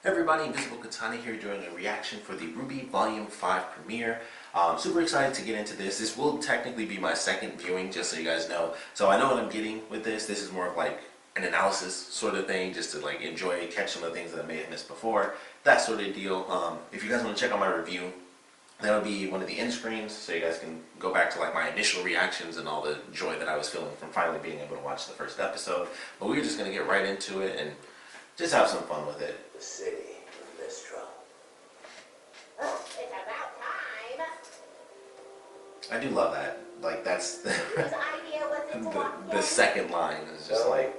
Hey everybody, Invisiblekatana here doing a reaction for the RWBY Volume 5 premiere. Super excited to get into this. This will technically be my second viewing, just so you guys know. So I know what I'm getting with this. This is more of like an analysis sort of thing, just to like enjoy, catch some of the things that I may have missed before. That sort of deal. If you guys want to check out my review, that'll be one of the end screens, so you guys can go back to like my initial reactions and all the joy that I was feeling from finally being able to watch the first episode. But we're just going to get right into it and just have some fun with it. The city of Mistral. It's about time. I do love that. Like that's Whose idea was it to walk the second line is just like,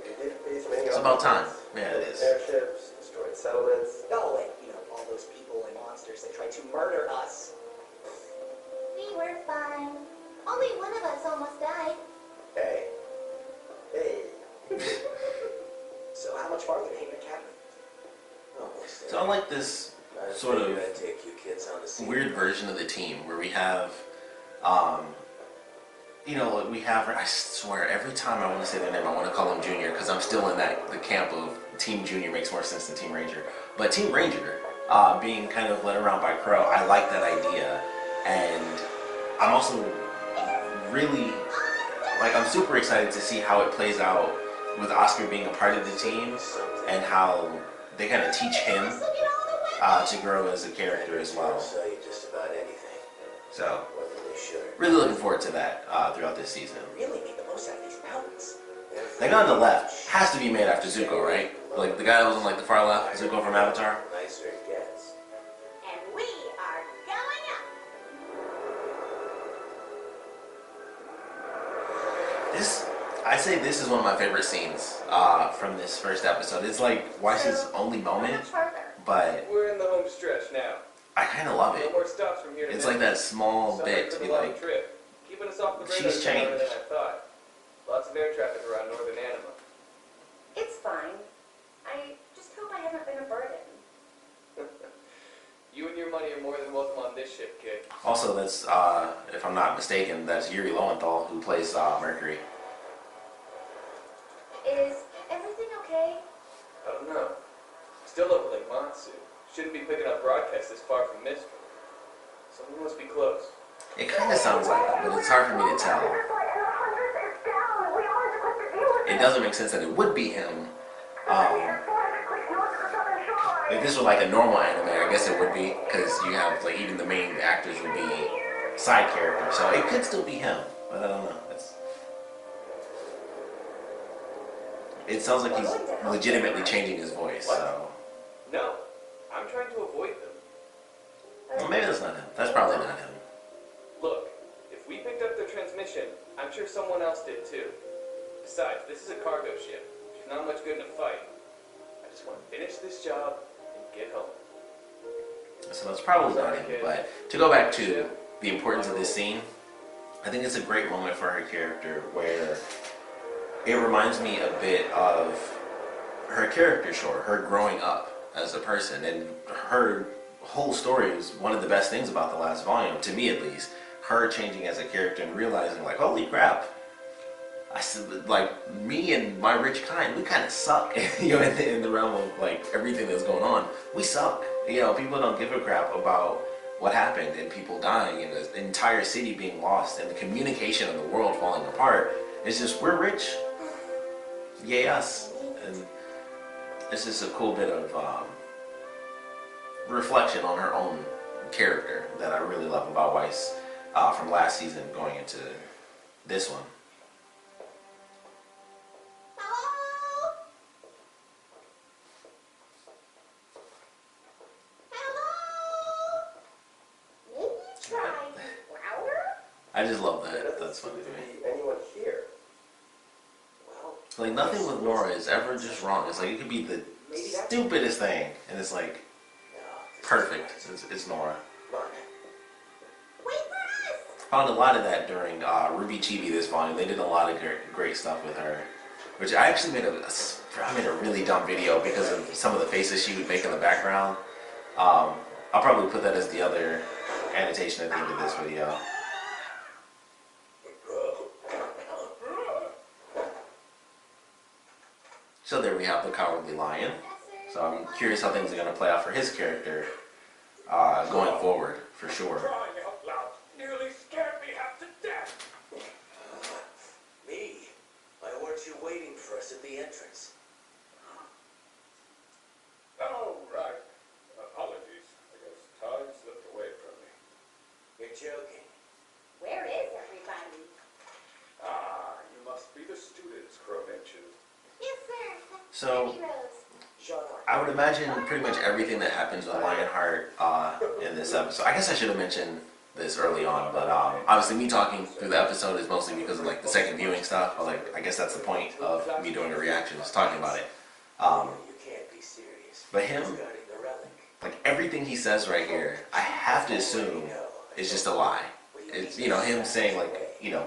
It's it's about time. Yeah, it is. Airships, destroyed settlements. Oh, and all those people and monsters that tried to murder us. We were fine. Only one of us almost died. Hey. So how much farther to hang the cabin? Almost So I like this sort of I'd take you kids on the scene. weird version of the team where we have, I swear, every time I want to say their name, I want to call them Junior, because I'm still in the camp of Team Junior makes more sense than Team Ranger. But Team Ranger, being kind of led around by Crow, I like that idea. And I'm also really, I'm super excited to see how it plays out with Oscar being a part of the team and how they kind of teach him to grow as a character as well. Sell you just about anything. So, Whether they should or really looking forward to that throughout this season. Really make the most out of these mountains. The guy on the left has to be made after Zuko, right? Like the guy that was on like the far left, Zuko from Avatar. nicer it gets. And we are going up. I'd say this is one of my favorite scenes from this first episode. It's like Weiss's only moment, but We're in the home stretch now. I kind of love No it. more stops from here to It's like that small Sorry bit for to the be long like, trip. Keeping us off the radar she's is harder than changed. I thought. Lots of air traffic around northern Anima. It's fine. I just hope I haven't been a burden. You and your money are more than welcome on this ship, kid. also that's, if I'm not mistaken, that's Yuri Lowenthal who plays Mercury. Is everything okay? I don't know. Still up like Matsu. Shouldn't be picking up broadcasts this far from Mistral. Someone must be close. It kind of sounds like it, but it's hard for me to tell. It doesn't make sense that it would be him. If this was like a normal anime, I guess it would be, because you have like even the main actors would be side characters, so it could still be him, but I don't know. It sounds like he's legitimately changing his voice, so No, I'm trying to avoid them. well, maybe that's not him. That's probably not him. Look, if we picked up their transmission, I'm sure someone else did too. Besides, this is a cargo ship. She's not much good in a fight. I just want to finish this job and get home. So that's probably not him. But to go back to the importance of this scene, I think it's a great moment for her character where it reminds me a bit of her character short, her growing up as a person, and her whole story is one of the best things about the last volume, to me at least. Her changing as a character and realizing like, holy crap, I said, like, me and my rich kind, we kind of suck, in the realm of like everything that's going on. We suck. People don't give a crap about what happened and people dying and the entire city being lost and the communication of the world falling apart. It's just, we're rich. Yay us. And it's just a cool bit of reflection on her own character that I really love about Weiss from last season going into this one. Hello? Hello? Maybe try louder? I just love that. That's funny to me. Anyone here? Well, Like, nothing with Nora is ever just wrong. It's like, it could be the stupidest thing, and it's like, no. perfect. It's Nora. Come on. Wait for us! Found a lot of that during RWBY Chibi this volume. They did a lot of great stuff with her, which I actually made a really dumb video because of some of the faces she would make in the background. I'll probably put that as the other annotation at the end of this video. So there we have the Cowardly Lion. So I'm curious how things are going to play out for his character going forward, for sure. Crying out loud nearly scared me half to death. Me? Why weren't you waiting for us at the entrance? Oh, right. Apologies. I guess time slipped away from me. You're joking. Where is everybody? Ah, you must be the students, Crow-Mention. Yes, sir. So- Ruby Rose. Shut up. I would imagine pretty much everything that happens with Lionheart in this episode. I guess I should have mentioned this early on, but obviously me talking through the episode is mostly because of like the second viewing stuff. I guess that's the point of me doing a reaction, is talking about it. You can't be serious. But him, Regarding the relic. like everything he says right here, I have to assume is just a lie. It's, you know, him saying like, you know,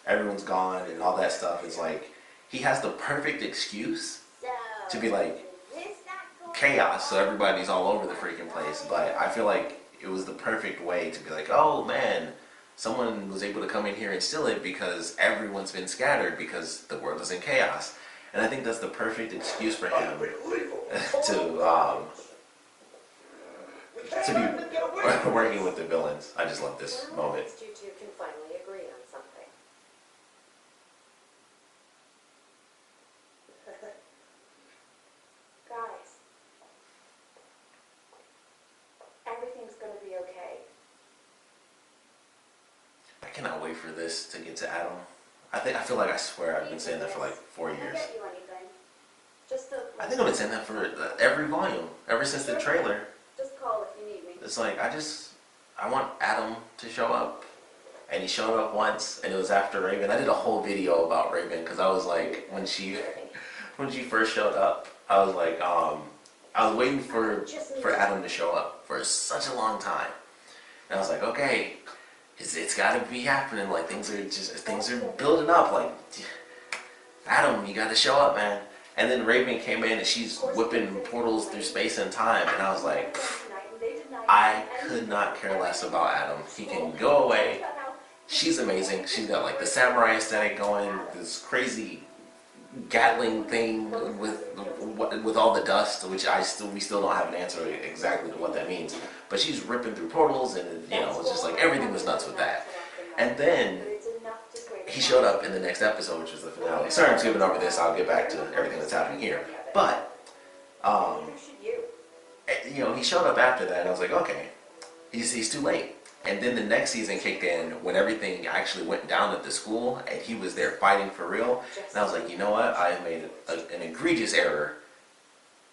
everyone's gone and all that stuff. Is like he has the perfect excuse So, to be like is this not going chaos, so on? everybody's all over the freaking place. But I feel like it was the perfect way to be like, oh man, someone was able to come in here and steal it because everyone's been scattered because the world is in chaos. And I think that's the perfect excuse for him to be working with the villains. I just love this Well, moment. at least you two can finally agree on something. Guys, everything's gonna be okay. I cannot wait for this to get to Adam. I feel like I swear I've been saying that for like 4 I'll years. get you anything. Just a, I think I've been saying that for every volume, ever since the trailer. just call if you need me. It's like, I want Adam to show up. And he showed up once, and it was after Raven. I did a whole video about Raven, because I was like, when she first showed up, I was like, I was waiting for Adam to show up for such a long time. And I was like, okay, it's gotta be happening, like things are building up, like, Adam, you gotta show up, man. And then Raven came in, and she's whipping portals through space and time, and I was like, I could not care less about Adam. He can go away. She's amazing. She's got like the samurai aesthetic going, this crazy Gatling thing with all the dust, which we still don't have an answer exactly to what that means. But she's ripping through portals, and you know, it's just like everything was nuts with that. And then he showed up in the next episode, which was the finale. Sorry, I'm skipping over this. I'll get back to everything that's happening here. But you know, he showed up after that, and I was like, okay, he's too late. And then the next season kicked in when everything actually went down at the school, and he was there fighting for real. And I was like, you know what? I made an egregious error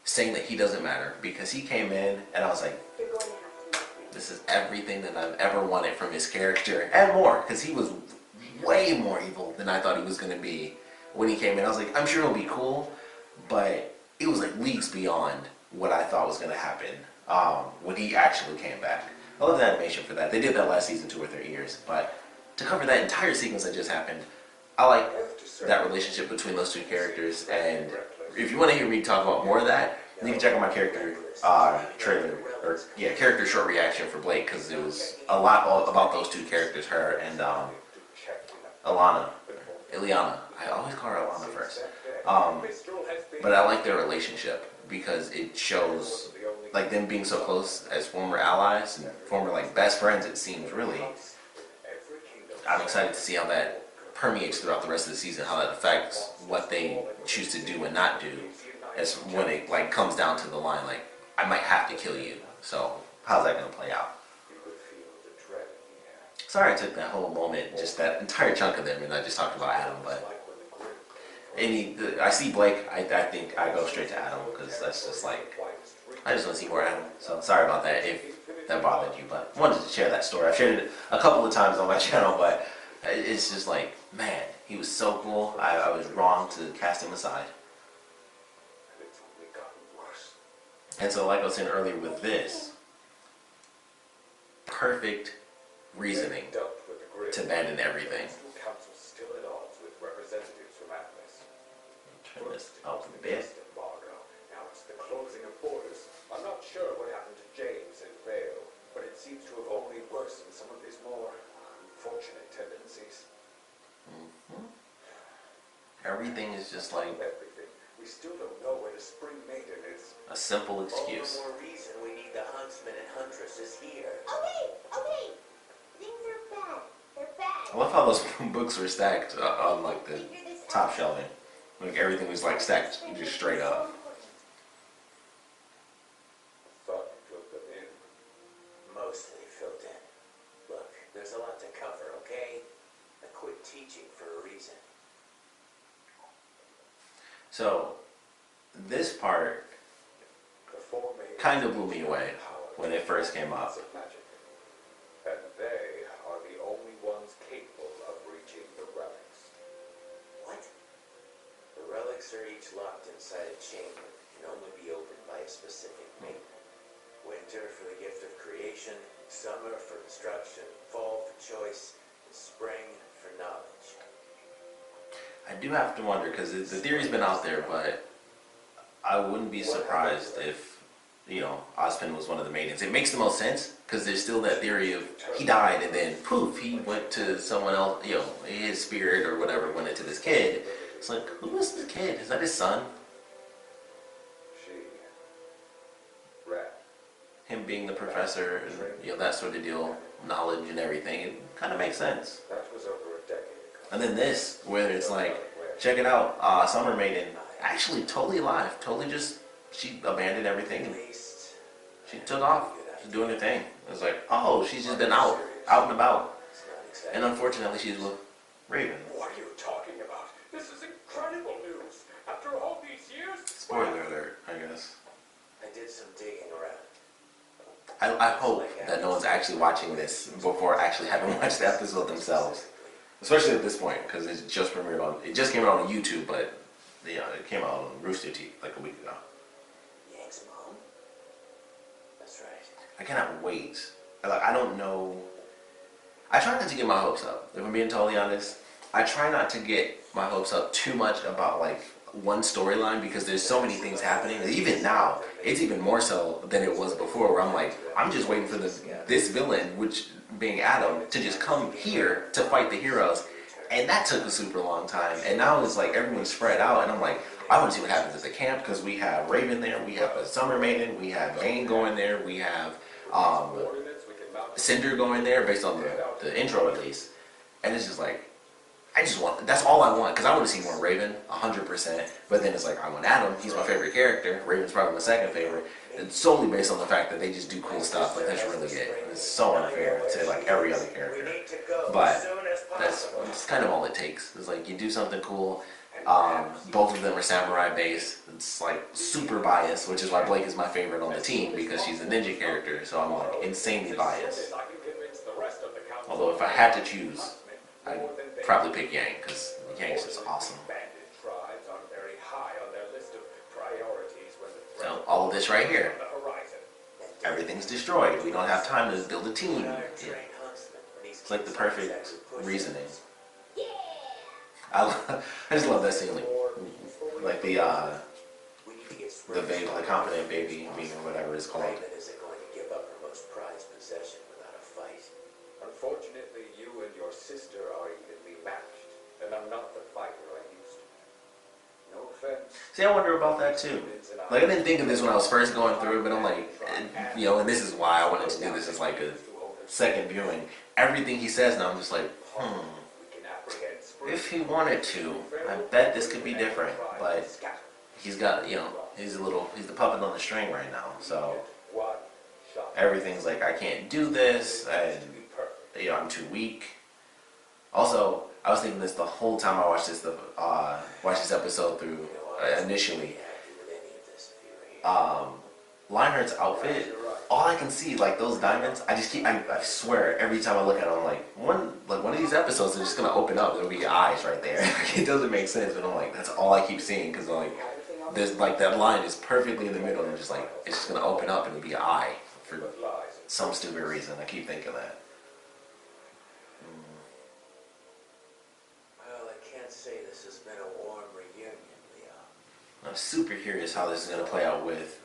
saying that he doesn't matter, because he came in, and I was like, You're going to have to meet me. this is everything that I've ever wanted from his character, and more, because he was way more evil than I thought he was going to be when he came in. I was like, I'm sure it'll be cool, but it was like leagues beyond what I thought was going to happen when he actually came back. I love the animation for that. They did that last season 2 or 3 years, but to cover that entire sequence that just happened, I like that relationship between those two characters. And if you want to hear me talk about more of that, then you can check out my character trailer, or yeah, character short reaction for Blake, because it was a lot all about those two characters, her and Ileana. I always call her Ileana first. But I like their relationship because it shows like them being so close as former allies and former like best friends. It seems really. I'm excited to see how that permeates throughout the rest of the season, how that affects what they choose to do and not do, as when it like comes down to the line, like I might have to kill you. So how's that gonna play out? Sorry I took that whole moment, just that entire chunk of them, and I just talked about Adam, but I see Blake, I think I go straight to Adam, because that's just like, I just want to see more Adam. So sorry about that if that bothered you, but I wanted to share that story. I've shared it a couple of times on my channel, but it's just like, man, he was so cool. I was wrong to cast him aside. And so like I was saying earlier with this, perfect reasoning to abandon everything. Turn this up a bit. Now it's the closing of borders. I'm not sure what happened to James and Vale, but it seems to have only worsened some of his more unfortunate tendencies. Everything is just like, Everything. We still don't know where the Spring Maiden is. A simple All excuse. the more reason we need the huntsmen and huntresses here. Okay. Things are bad. They're bad. I love how those books were stacked on like the Figure this top out. shelving. Like everything was like stacked just straight up. Thought you filled them in. Mostly filled in. Look, there's a lot to cover, okay? I quit teaching for a reason. So this part The four maids kind of blew me away power when it first came up. of magic. And they are the only ones capable of reaching the relics. What? The relics are each locked inside a chamber that can only be opened by a specific mate. Winter for the gift of creation, summer for instruction, fall for choice, and spring for knowledge. I do have to wonder because the theory's been out there, but I wouldn't be surprised if, you know, Ozpin was one of the maidens. It makes the most sense because there's still that theory of he died and then poof, he went to someone else, you know, his spirit or whatever went into this kid. It's like, who is this kid? Is that his son? She ran. Him being the professor and, you know, that sort of deal, knowledge and everything, it kind of makes sense. That was over a decade ago. And then this, where it's like, check it out, Summer Maiden, actually totally alive, totally just, she abandoned everything At and least, she took off. She's doing her thing. It was like, oh, she's just been out and about. it's not exactly. And unfortunately, she's with Raven. What are you talking about? This is incredible news. After all these years. Spoiler alert, I guess. I did some digging around. I hope that no one's actually watching this before actually having watched the episode themselves. Especially at this point, because it just premiered on, it just came out on YouTube, but you know, it came out on Rooster Teeth like a week ago. Yang's mom? That's right. I cannot wait. Like, I don't know. I try not to get my hopes up. If I'm being totally honest, I try not to get my hopes up too much about like one storyline because there's so many things happening. Even now, it's even more so than it was before. Where I'm like, I'm just waiting for this villain, which being Adam, to just come here to fight the heroes, and that took a super long time. And now it's like everyone's spread out, and I'm like, I want to see what happens at the camp because we have Raven there, we have a Summer Maiden, we have Bane going there, we have Cinder going there based on the intro at least. And it's just like, I just want, that's all I want, because I want to see more Raven, 100%, but then it's like, I want Adam, he's my favorite character, Raven's probably my second favorite, and solely based on the fact that they just do cool stuff, like that's really it. It's so unfair to like every other We character. need to go But as soon as possible. That's kind of all it takes. It's like, you do something cool, both of them are samurai based, it's like super biased, which is why Blake is my favorite on the team, because she's a ninja character, so I'm like insanely biased. Although if I had to choose, I'd probably pick Yang, because Yang's just awesome. So, all of this right here, everything's destroyed. We don't have time to build a team. Yeah. It's like the perfect reasoning. Yeah. I just love that scene. Like the baby, the confident baby, or whatever it's called. Raven isn't going to give up her most prized possession without a fight. Unfortunately, you and your sister are evenly matched, and I'm not the fighter I used to be. No offense. See, I wonder about that too. Like, I didn't think of this when I was first going through it, but I'm like, you know, and this is why I wanted to do this as like a second viewing. Everything he says now, I'm just like, if he wanted to, I bet this could be different, but he's got, you know, he's the puppet on the string right now, so everything's like, I can't do this, and, you know, I'm too weak. Also, I was thinking this the whole time I watched this, watched this episode through, initially. Lionheart's outfit, all I can see, like those diamonds, I swear, every time I look at it, I'm like, one of these episodes is just gonna open up, there'll be eyes right there. It doesn't make sense, but I'm like, that's all I keep seeing, because like, there's like, that line is perfectly in the middle, and just like, it's just gonna open up and it'll be an eye, for some stupid reason. I keep thinking that. Well, I can't say this has been a warm reunion, Leo. I'm super curious how this is gonna play out with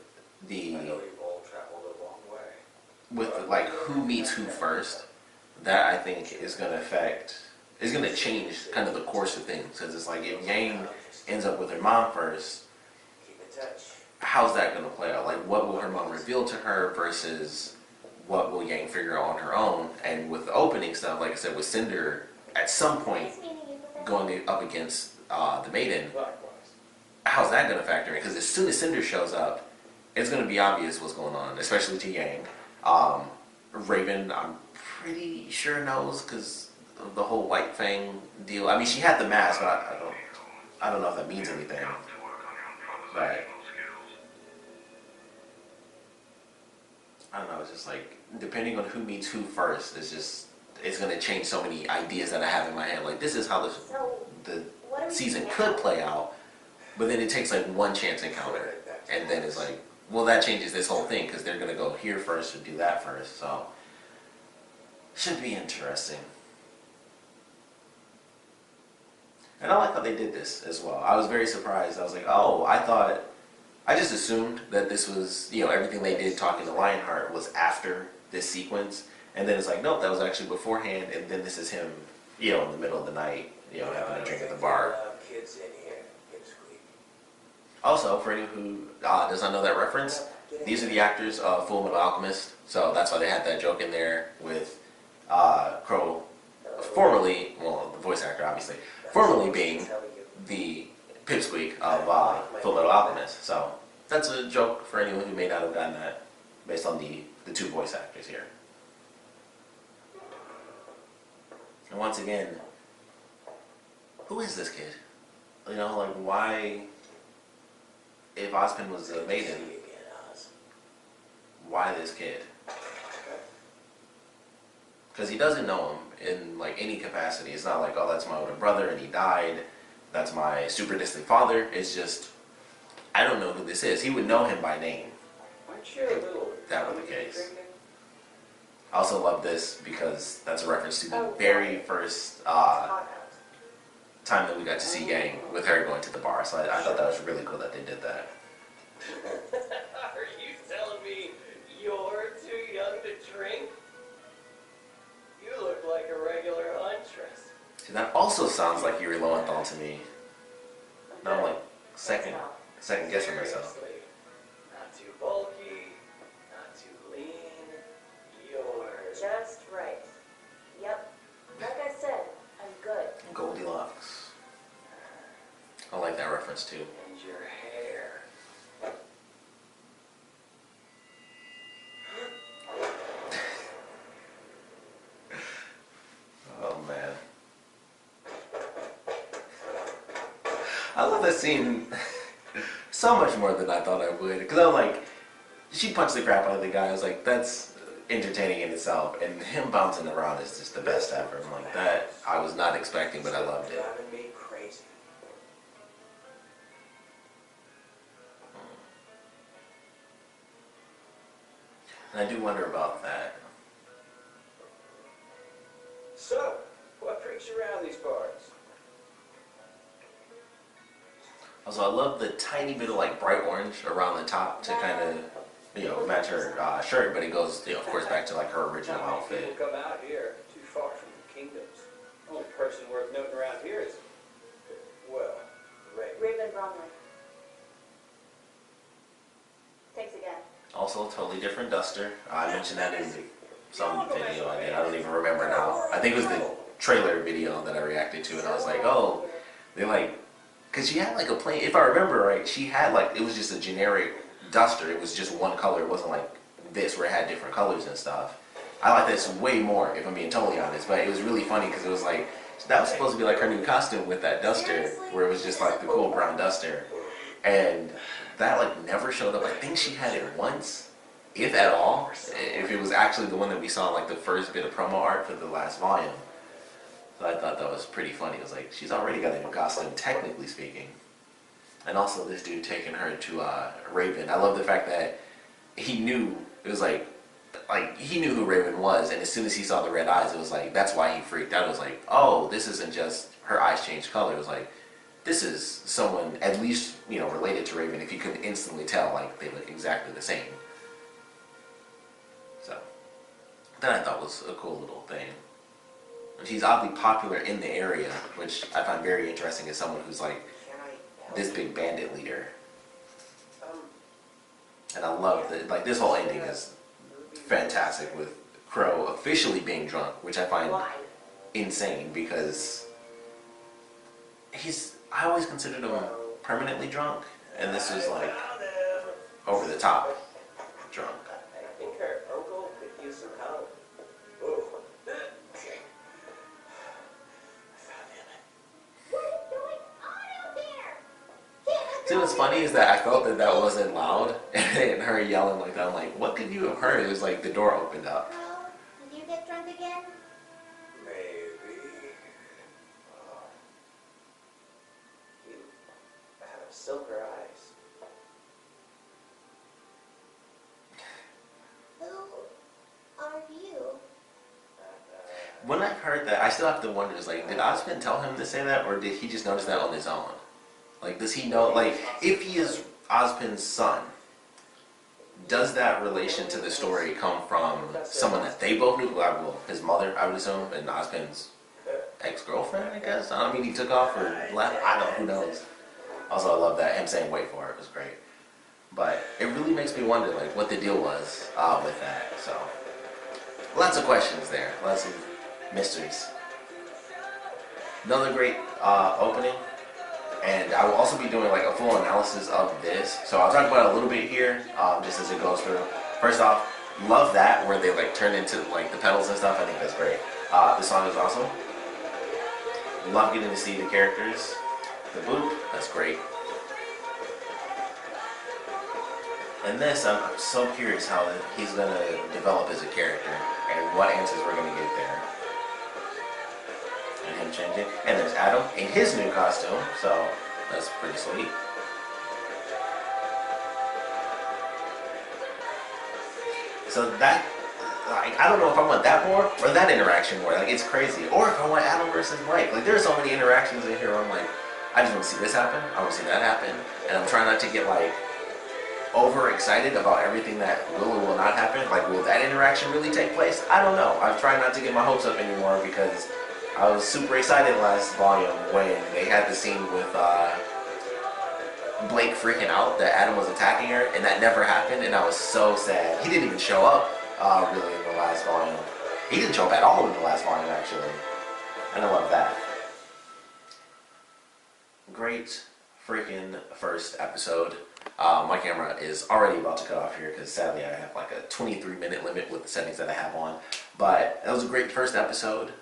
the, I know you've all traveled a long way. with like who meets who first. That I think is gonna change kind of the course of things. Because it's like, if Yang ends up with her mom first, Keep in touch. how's that going to play out? Like, what will her mom reveal to her versus what will Yang figure out on her own? And with the opening stuff, like I said, with Cinder at some point Nice meeting you, Professor. going up against the Maiden, Likewise. how's that going to factor in? Because as soon as Cinder shows up, it's going to be obvious what's going on, especially to Yang. Raven, I'm pretty sure knows because of the whole White Fang deal. I mean, she had the mask, but I don't know if that means anything. But I don't know. It's just like depending on who meets who first, it's going to change so many ideas that I have in my head. Like this is how So, the what are we season doing could now? play out, but then it takes like one chance encounter, and then it's like, well, that changes this whole thing because they're gonna go here first or do that first. So should be interesting. And I like how they did this as well. I was very surprised. I was like, oh, I just assumed that this was, everything they did talking to Lionheart was after this sequence, and then it's like, nope, that was actually beforehand, and then this is him, in the middle of the night, having a drink at the bar. Kids in here, Pipsqueak. Also, for anyone who does not know that reference, these are the actors of Full Metal Alchemist, so that's why they had that joke in there with Crow, formerly, well, the voice actor obviously, formerly being the Pipsqueak of Full Metal Alchemist. So that's a joke for anyone who may not have gotten that based on the two voice actors here. And once again, who is this kid? Like why, if Ozpin was a maiden, why this kid? Because he doesn't know him in like any capacity. It's not like, oh, that's my older brother and he died. That's my super distant father. It's just, I don't know who this is. He would know him by name. Aren't you a little That was the case. drinking? I also love this because that's a reference to the Oh, very first Hot out. time that we got to see Yang with her going to the bar. So I thought that was really cool that they did that. Are you telling me you're too young to drink? You look like a regular huntress. See, that also sounds like Yuri Lowenthal to me. Now I'm like second guessing myself. Seriously. Not too bulky, not too lean. You're Just right. Yep. Like I said, I'm good. Goldilocks. I like that reference too. and your hair. Oh man. I love that scene so much more than I thought I would. Because I'm like, she punched the crap out of the guy. I was like, that's entertaining in itself. And him bouncing around is just the best ever. I'm like, that I was not expecting, but I loved it. Driving me crazy. And I do wonder about that. So, what brings you around these parts? Also, I love the tiny bit of like bright orange around the top to kind of, match her shirt, but it goes, of course, back to like her original Not many outfit. people come out here too far from the kingdoms. Only person worth noting around here is, well, Ray. Raven Bromley. Thanks again. Also, a totally different duster. I mentioned that in some video I did. I don't even remember now. I think it was the trailer video that I reacted to, and I was like, oh, they like, because she had like a plain, if I remember right, she had like, it was just a generic duster. It was just one color. It wasn't like this where it had different colors and stuff. I like this way more, if I'm being totally honest, but it was really funny because it was like, that was supposed to be like her new costume with that duster, where it was just like the cool brown duster. And that like never showed up. I think she had it once, if at all, if it was actually the one that we saw like the first bit of promo art for the last volume. So I thought that was pretty funny. It was like, she's already got a new costume, technically speaking. And also this dude taking her to Raven. I love the fact that he knew, it was like he knew who Raven was, and as soon as he saw the red eyes, it was like, that's why he freaked out. It was like, oh, this isn't just her eyes changed color. It was like, this is someone at least, related to Raven, if you couldn't instantly tell, like, they look exactly the same. So, that I thought was a cool little thing. She's oddly popular in the area, which I find very interesting as someone who's like Can I help this you? big bandit leader. And I love that, like, this whole ending is fantastic with Crow officially being drunk, which I find insane because I always considered him permanently drunk, and this was like over the top drunk. I think our uncle could use some help. Oh. What is going on out there? See, what's funny is that I felt that wasn't loud, and her yelling like that, I'm like, what could you have heard? It was like the door opened up. Oh, did you get drunk again? Maybe. You have silver eyes. Who are you? When I heard that, I still have to wonder, is like, did Osmond tell him to say that, or did he just notice that on his own? Like, does he know, like, if he is Osmond's son, does that relation to the story come from someone that they both knew? Well, his mother, I would assume, and Osmond's ex-girlfriend, I guess? I don't mean he took off or left. I don't know, who knows? Also, I love that. Him saying, wait for it was great. But it really makes me wonder, like, what the deal was with that. So, lots of questions there. Lots of mysteries. Another great opening. And I will also be doing like a full analysis of this. So I'll talk about it a little bit here, just as it goes through. First off, love that where they like turn into like the pedals and stuff. I think that's great. The song is awesome. Love getting to see the characters. The boop, that's great. And this, I'm so curious how he's gonna develop as a character and what answers we're gonna get there. And him changing. And there's Adam in his new costume, so that's pretty sweet. So that, like, I don't know if I want that more or that interaction more. Like, it's crazy. Or if I want Adam versus Mike. Like, there's so many interactions in here where I'm like, I just want to see this happen. I want to see that happen. And I'm trying not to get, like, overexcited about everything that will or will not happen. Like, will that interaction really take place? I don't know. I've tried not to get my hopes up anymore because I was super excited last volume when they had the scene with Blake freaking out that Adam was attacking her, and that never happened, and I was so sad. He didn't even show up really in the last volume. He didn't show up at all in the last volume, actually. And I love that. Great freaking first episode. My camera is already about to cut off here because sadly I have like a 23-minute limit with the settings that I have on. But that was a great first episode.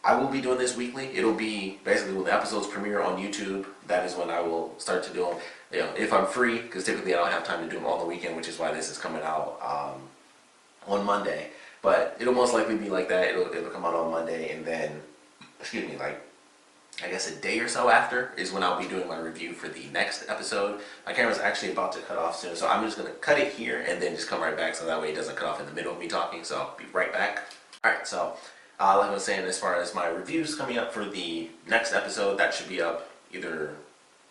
I will be doing this weekly. It'll be basically when the episodes premiere on YouTube. That is when I will start to do them. You know, if I'm free, because typically I don't have time to do them on the weekend, which is why this is coming out on Monday. But it'll most likely be like that. It'll come out on Monday, and then, excuse me, like I guess a day or so after is when I'll be doing my review for the next episode. My camera's actually about to cut off soon, so I'm just gonna cut it here and then just come right back, so that way it doesn't cut off in the middle of me talking. So I'll be right back. All right, so. Like I was saying, as far as my reviews coming up for the next episode, that should be up either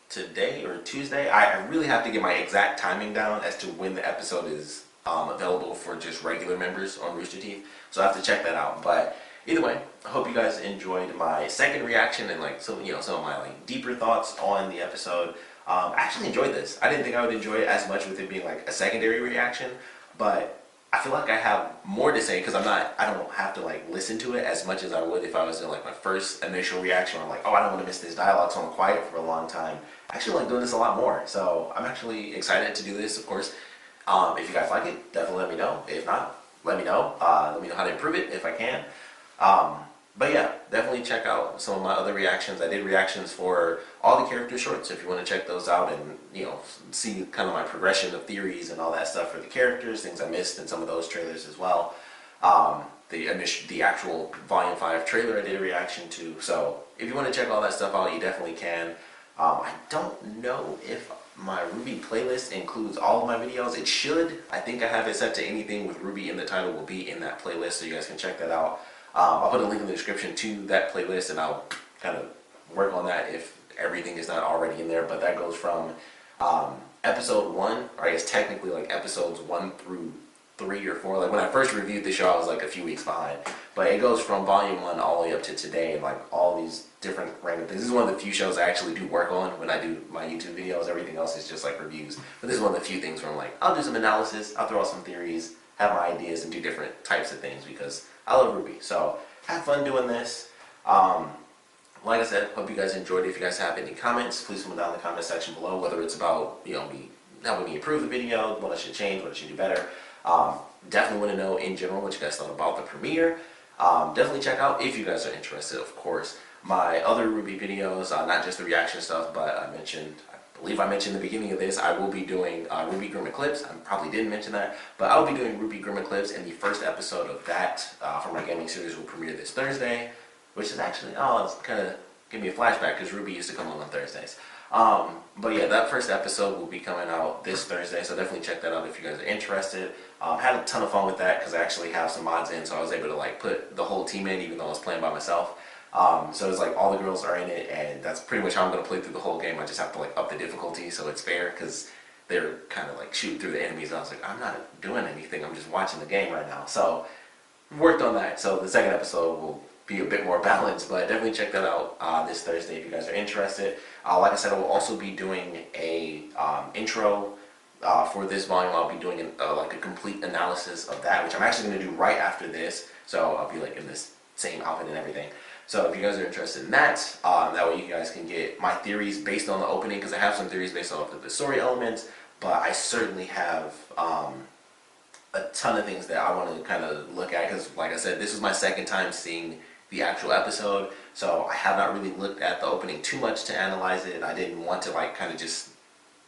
today or Tuesday. I really have to get my exact timing down as to when the episode is available for just regular members on Rooster Teeth. So I have to check that out. But either way, I hope you guys enjoyed my second reaction and like some of my like deeper thoughts on the episode. I actually enjoyed this. I didn't think I would enjoy it as much with it being like a secondary reaction, but I feel like I have more to say because I don't have to like listen to it as much as I would if I was in like my first initial reaction where I'm like, oh, I don't want to miss this dialogue, so I'm quiet for a long time. I actually like doing this a lot more, so I'm actually excited to do this, of course. If you guys like it, definitely let me know. If not, let me know. Let me know how to improve it if I can. But yeah, definitely check out some of my other reactions. I did reactions for all the character shorts if you want to check those out and, you know, see kind of my progression of theories and all that stuff for the characters, things I missed in some of those trailers as well. The actual Volume 5 trailer I did a reaction to. So if you want to check all that stuff out, you definitely can. I don't know if my RWBY playlist includes all of my videos. It should. I think I have it set to anything with RWBY in the title will be in that playlist, so you guys can check that out. I'll put a link in the description to that playlist, and I'll kind of work on that if everything is not already in there. But that goes from episode 1, or I guess technically like episodes 1 through 3 or 4. Like when I first reviewed the show, I was like a few weeks behind. But it goes from volume 1 all the way up to today, and like all these different random things. This is one of the few shows I actually do work on when I do my YouTube videos. Everything else is just like reviews. But this is one of the few things where I'm like, I'll do some analysis, I'll throw out some theories, have my ideas, and do different types of things because I love RWBY. So have fun doing this. Like I said, hope you guys enjoyed it. If you guys have any comments, please put them down in the comment section below, whether it's about, you know, me helping me improve the video, what I should change, what I should do better. Definitely want to know in general what you guys thought about the premiere. Definitely check out, if you guys are interested, of course, my other RWBY videos, not just the reaction stuff, but I believe I mentioned in the beginning of this, I will be doing RWBY Grimm Eclipse. I probably didn't mention that, but I'll be doing RWBY Grimm Eclipse, and the first episode of that for my gaming series will premiere this Thursday, which is actually, it's kind of give me a flashback because RWBY used to come on Thursdays. But yeah, that first episode will be coming out this Thursday, so definitely check that out if you guys are interested. Had a ton of fun with that because I actually have some mods in, so I was able to like put the whole team in even though I was playing by myself. So it's like all the girls are in it, and that's pretty much how I'm going to play through the whole game. I just have to like up the difficulty so it's fair because they're kind of like shooting through the enemies, and I was like, I'm not doing anything, I'm just watching the game right now. So worked on that, so the second episode will be a bit more balanced, but definitely check that out this Thursday if you guys are interested. Like I said, I will also be doing a intro for this volume. I'll be doing like a complete analysis of that, which I'm actually going to do right after this, so I'll be like in this same outfit and everything. So if you guys are interested in that, that way you guys can get my theories based on the opening, because I have some theories based off of the story elements, but I certainly have a ton of things that I want to kind of look at, because like I said, this is my second time seeing the actual episode, so I have not really looked at the opening too much to analyze it. I didn't want to like kind of just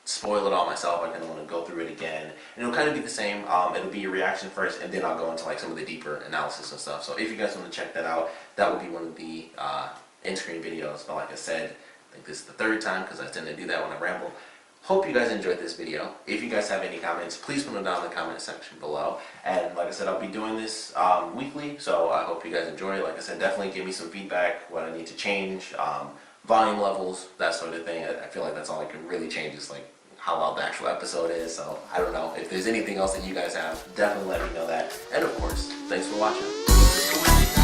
spoil it all myself. I kind of want to go through it again, and it'll kind of be the same. It'll be a reaction first, and then I'll go into like some of the deeper analysis and stuff. So if you guys want to check that out, that will be one of the in-screen videos. But like I said, I think this is the third time because I tend to do that when I ramble. Hope you guys enjoyed this video. If you guys have any comments, please put them down in the comment section below. And like I said, I'll be doing this weekly, so I hope you guys enjoy it. Like I said, definitely give me some feedback, what I need to change, volume levels, that sort of thing. I feel like that's all I can really change is like how loud the actual episode is. So I don't know. If there's anything else that you guys have, definitely let me know that. And of course, thanks for watching.